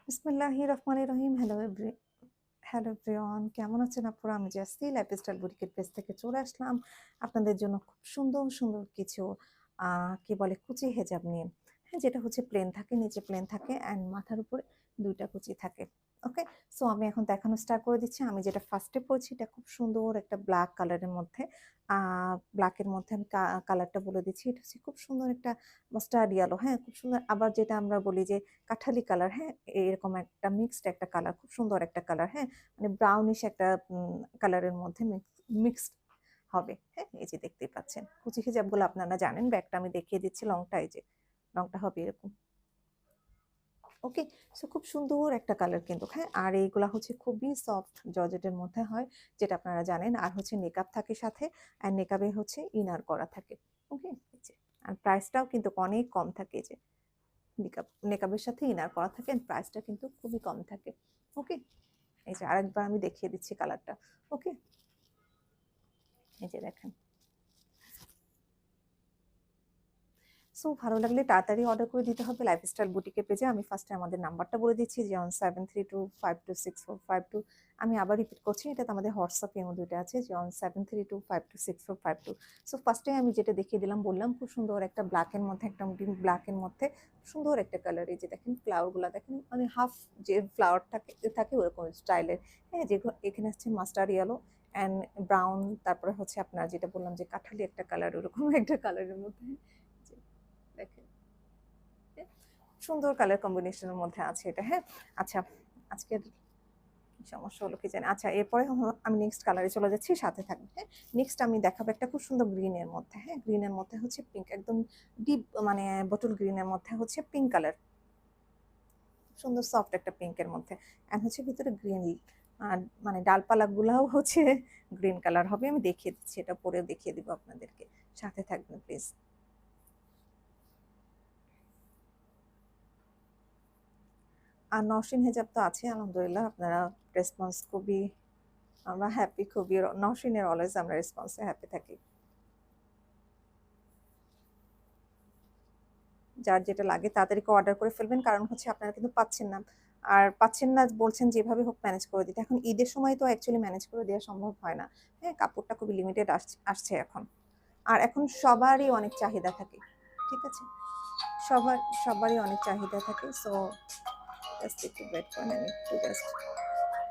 বিসমিল্লাহির রহমানির রহিম। Hello everyone, কেমন আছেন আপনারা? আমি জাসি লাইফস্টাইল বুটিকের পেজ থেকে চলে আসলাম আপনাদের জন্য খুব সুন্দর সুন্দর কিছু কি বলে কুচি হেজাব নিয়ে। হ্যাঁ, যেটা হচ্ছে প্লেন থাকে, নিচে প্লেন থাকে অ্যান্ড মাথার উপরে ২টা কুচি থাকে। ওকে, সো আমি এখন দেখানো স্টার্ট করে দিচ্ছি। আমি যেটা ফার্স্টে পড়ছি এটা খুব সুন্দর একটা ব্ল্যাক কালারের মধ্যে। ব্ল্যাকের মধ্যে আমি কালারটা বলে দিচ্ছি। এটা হচ্ছে খুব সুন্দর একটা মাস্টার্ড ইয়েলো। হ্যাঁ, খুব সুন্দর। আবার যেটা আমরা বলি যে কাঠালি কালার, হ্যাঁ? এরকম একটা মিক্সড একটা কালার, খুব সুন্দর একটা কালার, হ্যাঁ? মানে ব্রাউনিশ একটা কালারের মধ্যে মিক্সড হবে, হ্যাঁ? এই যে দেখতেই পাচ্ছেন। কুচি হিজাবগুলো আপনারা জানেন, ব্যাকটা আমি দেখিয়ে দিচ্ছি, লংটা এই যে, লংটা হবে এরকম। ওকে, সো খুব সুন্দর একটা কালার কিন্তু, হ্যাঁ? আর এইগুলা হচ্ছে খুবই সফট জর্জেটের মধ্যে হয়, যেটা আপনারা জানেন। আর হচ্ছে নেকআপ থাকে সাথে, আর নেকআপে হচ্ছে ইনার করা থাকে। ওকে? এই যে। আর প্রাইসটাও কিন্তু অনেক কম থাকে এই যে। নেকাবের সাথে ইনার করা থাকে, প্রাইসটা কিন্তু খুবই কম থাকে। ওকে, এই যে আরেকবার আমি দেখিয়ে দিচ্ছি কালারটা। ওকে, এই যে দেখেন। সো ভালো লাগলে তাড়াতাড়ি অর্ডার করে দিতে হবে লাইফস্টাইল বুটিকের পেজে। আমি ফার্স্টে আমাদের নাম্বারটা বলে দিচ্ছি, যে 7325264452। আমি আবার রিপিট করছি, এটা তো আমাদের হোয়াটসঅ্যাপ ইমো দুইটা আছে, যে 7325264452। সো ফার্স্টে আমি যেটা দেখিয়ে দিলাম, বললাম খুব সুন্দর একটা ব্ল্যাকের মধ্যে, একটা ডিপ ব্ল্যাকের মধ্যে সুন্দর একটা কালার। এই যে দেখেন ফ্লাওয়ারগুলো দেখেন, মানে হাফ যে ফ্লাওয়ার থাকে থাকে ওরকম স্টাইলের। হ্যাঁ, যেগুলো এখানে হচ্ছে মাস্টার্ড ইয়েলো অ্যান্ড ব্রাউন, তারপরে হচ্ছে আপনার যেটা বললাম যে কাঠালি একটা কালার, ওরকম একটা কালারের মধ্যে। দেখেন, হ্যাঁ? সুন্দর কালার কম্বিনেশনের মধ্যে আছে এটা, হ্যাঁ? আচ্ছা, আজকের কি সমস্যা হলো কি জানি। আচ্ছা, এরপরে আমি নেক্সট কালারে চলে যাচ্ছি, সাথে থাকবে, হ্যাঁ? নেক্সট আমি দেখাবো একটা খুব সুন্দর গ্রিনের মধ্যে, হ্যাঁ? গ্রিনের মধ্যে হচ্ছে পিঙ্ক, একদম ডিপ মানে বটল গ্রিনের মধ্যে হচ্ছে পিঙ্ক কালার। সুন্দর সফট একটা পিঙ্কের মধ্যে। অ্যান্ড হচ্ছে ভিতরে গ্রিন, আর মানে ডালপালাগুলাও হচ্ছে গ্রিন কালার হবে। আমি দেখিয়ে দিচ্ছি, এটা পরে দেখিয়ে দিব আপনাদেরকে। সাথে থাকবেন প্লিজ। আর নওশিন হিজাব তো আছে আলহামদুলিল্লাহ, আপনারা রেসপন্স খুবই, আমরা হ্যাপি খুবই। নওশিনের অলওয়েজ আমরা রেসপন্সে হ্যাপি থাকি। যার যেটা লাগে তাড়াতাড়ি করে অর্ডার করে ফেলবেন, কারণ হচ্ছে আপনারা কিন্তু পাচ্ছেন না। আর পাচ্ছেন না বলছেন, যেভাবে হোক ম্যানেজ করে দিতে। এখন ঈদের সময় তো অ্যাকচুয়ালি ম্যানেজ করে দেওয়া সম্ভব হয় না। হ্যাঁ, কাপড়টা খুবই লিমিটেড আসছে এখন। আর এখন সবারই অনেক চাহিদা থাকে। ঠিক আছে? সবারই অনেক চাহিদা থাকে। সো জাস্ট একটু ওয়েট করেন, আমি একটু জাস্ট